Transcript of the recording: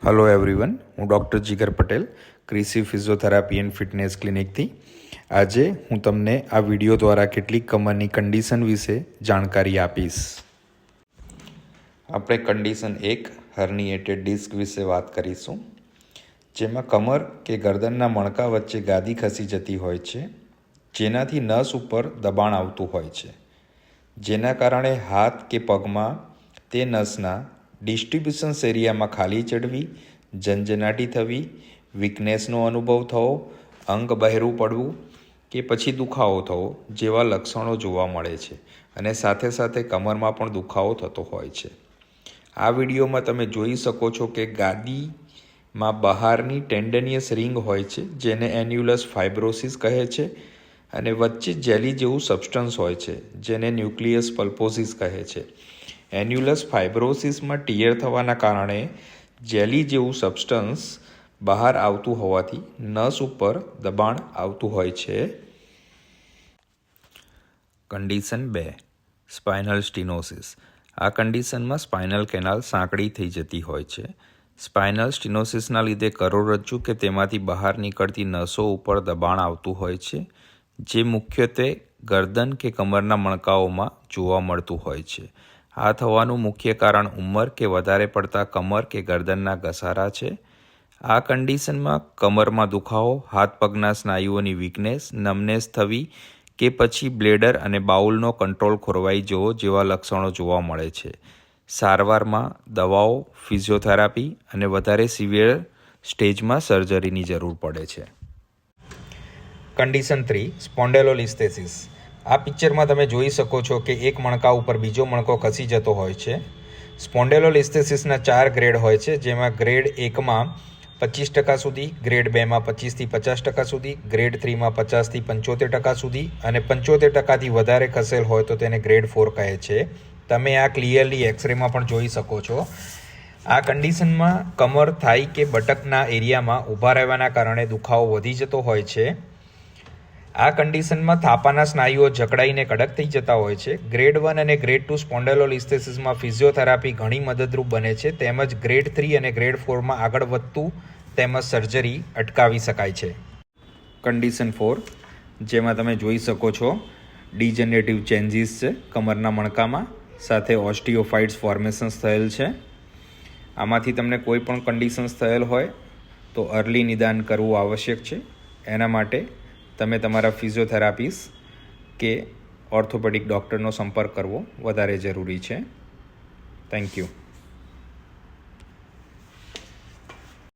Hello everyone, હું doctor Jigar Patel, ક્રિસી physiotherapy and fitness ક્લિનિકથી. આજે હું તમને આ વિડીયો દ્વારા કેટલીક કમરની કન્ડિશન વિશે જાણકારી આપીશ. આપણે કન્ડિશન 1 હર્નિએટેડ ડિસ્ક વિશે વાત કરીશું, જેમાં કમર કે ગરદનના મણકા વચ્ચે ગાદી ખસી જતી હોય છે, જેનાથી નસ ઉપર દબાણ આવતું હોય છે, જેના કારણે હાથ કે પગમાં તે નસના ડિસ્ટ્રીબ્યુશન્સ એરિયામાં ખાલી ચડવી, ઝંઝનાટી થવી, વીકનેસનો અનુભવ થવો, અંગ બહેરું પડવું કે પછી દુખાવો થવો જેવા લક્ષણો જોવા મળે છે અને સાથે સાથે કમરમાં પણ દુખાવો થતો હોય છે. આ વિડીયોમાં તમે જોઈ શકો છો કે ગાદીમાં બહારની ટેન્ડનિયસ રિંગ હોય છે, જેને એન્યુલસ ફાઇબ્રોસિસ કહે છે, અને વચ્ચે જેલી જેવું સબસ્ટન્સ હોય છે, જેને ન્યુક્લિયસ પલ્પોસિસ કહે છે. એન્યુલસ ફાઇબ્રોસિસમાં ટીયર થવાના કારણે જેલી જેવું સબસ્ટન્સ બહાર આવતું હોવાથી નસ ઉપર દબાણ આવતું હોય છે. Condition 2 spinal stenosis. આ કન્ડિશનમાં સ્પાઇનલ કેનાલ સાંકડી થઈ જતી હોય છે. સ્પાઇનલ સ્ટીનોસિસના લીધે કરોડરજ્જુ કે તેમાંથી બહાર નીકળતી નસો ઉપર દબાણ આવતું હોય છે, જે મુખ્યત્વે ગરદન કે કમરના મણકાઓમાં જોવા મળતું હોય છે. આ થવાનું મુખ્ય કારણ ઉંમર કે વધારે પડતા કમર કે ગરદનના ઘસારા છે. આ કન્ડિશનમાં કમરમાં દુખાવો, હાથ પગના સ્નાયુઓની વીકનેસ, નમનેસ થવી કે પછી બ્લેડર અને બાઉલનો કંટ્રોલ ખોરવાઈ જવો જેવા લક્ષણો જોવા મળે છે. સારવારમાં દવાઓ, ફિઝિયોથેરાપી અને વધારે સિવિયર સ્ટેજમાં સર્જરીની જરૂર પડે છે. કન્ડિશન 3 સ્પોન્ડેલોલિસ્થેસિસ. આ પિક્ચરમાં તમે જોઈ શકો છો કે એક મણકા ઉપર બીજો મણકો ખસી જતો હોય છે. સ્પોન્ડેલોલિસ્થેસિસના 4 ગ્રેડ હોય છે, જેમાં ગ્રેડ 1માં 25% સુધી, ગ્રેડ 2માં 25થી 50% સુધી, ગ્રેડ 3માં 50થી 75% સુધી અને 75%થી વધારે ખસેલ હોય તો તેને ગ્રેડ 4 કહે છે. તમે આ ક્લિયરલી એક્સરેમાં પણ જોઈ શકો છો. આ કન્ડિશનમાં કમર, થાઈ કે બટકના એરિયામાં ઊભા રહેવાના કારણે દુખાવો વધી જતો હોય છે. આ કન્ડિશનમાં થાપાના સ્નાયુઓ જકડાઈને કડક થઈ જતા હોય છે. ગ્રેડ 1 અને ગ્રેડ 2 સ્પોન્ડેલોલિસ્થેસિસમાં ફિઝિયોથેરાપી ઘણી મદદરૂપ બને છે, તેમજ ગ્રેડ 3 અને ગ્રેડ 4માં આગળ વધતું તેમજ સર્જરી અટકાવી શકાય છે. કન્ડિશન 4, જેમાં તમે જોઈ શકો છો ડિજનરેટિવ ચેન્જીસ છે કમરના મણકામાં, સાથે ઓસ્ટિયોફાઇટ્સ ફોર્મેશન્સ થયેલ છે. આમાંથી તમને કોઈ પણ કન્ડિશન્સ થયેલ હોય તો અર્લી નિદાન કરવું આવશ્યક છે. એના માટે તમે તમારા ફિઝિયોથેરાપિસ્ટ કે ઓર્થોપેડિક ડૉક્ટરનો સંપર્ક કરવો વધારે જરૂરી છે. Thank you.